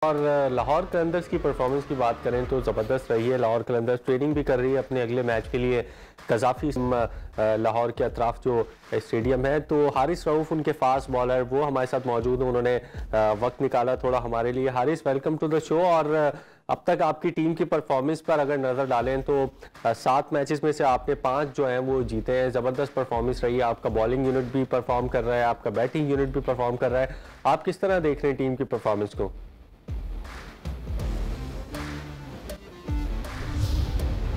और लाहौर कलंदर्स की परफॉर्मेंस की बात करें तो ज़बरदस्त रही है। लाहौर कलंदर्स ट्रेनिंग भी कर रही है अपने अगले मैच के लिए कज़ाफ़ी लाहौर के अतराफ जो स्टेडियम है। तो हारिस रऊफ़ उनके फास्ट बॉलर वो हमारे साथ मौजूद हैं, उन्होंने वक्त निकाला थोड़ा हमारे लिए। Haris, welcome to the show. और अब तक आपकी टीम की परफॉर्मेंस पर अगर नज़र डालें तो 7 मैचेस में से आपने 5 जो हैं वो जीते हैं। ज़बरदस्त परफॉर्मेंस रही है। आपका बॉलिंग यूनिट भी परफॉर्म कर रहा है, आपका बैटिंग यूनिट भी परफॉर्म कर रहा है। आप किस तरह देख रहे हैं टीम की परफॉर्मेंस को?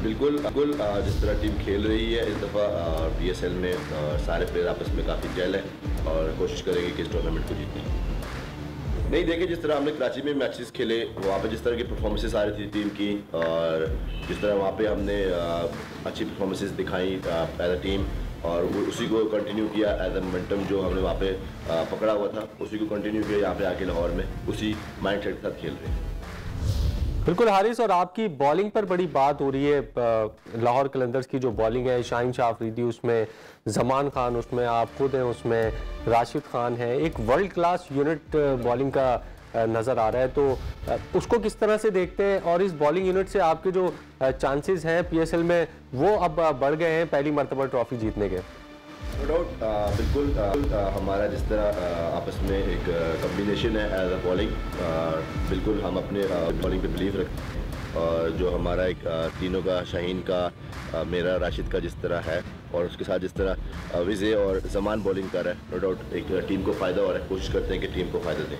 बिल्कुल बिल्कुल जिस तरह टीम खेल रही है इस दफ़ा PSL में सारे प्लेयर आपस में काफ़ी जेल है और कोशिश करेंगे कि इस टूर्नामेंट को जीतें। नहीं, देखिए जिस तरह हमने कराची में मैचेस खेले वहाँ पे जिस तरह की परफॉर्मेंसेस आ रही थी टीम की, और जिस तरह वहाँ पे हमने अच्छी परफॉर्मेंसेस दिखाई एज अ टीम, और उसी को कंटिन्यू किया एज अ मोमेंटम जो हमने वहाँ पे पकड़ा हुआ था उसी को कंटिन्यू किया यहाँ पे आके लाहौर में, उसी माइंड सेट के साथ खेल रहे हैं। बिल्कुल हारिस, और आपकी बॉलिंग पर बड़ी बात हो रही है। लाहौर कलंदर्स की जो बॉलिंग है, शाहीन शाह अफरीदी उसमें, जमान खान उसमें, आप खुद हैं उसमें, राशिद खान है, एक वर्ल्ड क्लास यूनिट बॉलिंग का नज़र आ रहा है। तो उसको किस तरह से देखते हैं, और इस बॉलिंग यूनिट से आपके जो चांसेस हैं PSL में वो अब बढ़ गए हैं पहली मरतबा ट्रॉफी जीतने के? नो डाउट, बिल्कुल हमारा जिस तरह आपस में एक कम्बिनेशन है एज अ बॉलिंग, बिल्कुल हम अपने बॉलिंग पे बिलीव रखते हैं। और जो हमारा एक तीनों का, शाहीन का, मेरा, राशिद का जिस तरह है, और उसके साथ जिस तरह विजय और जमान बॉलिंग कर रहा है, नो डाउट एक टीम को फ़ायदा हो रहा है। कोशिश करते हैं कि टीम को फ़ायदा दें।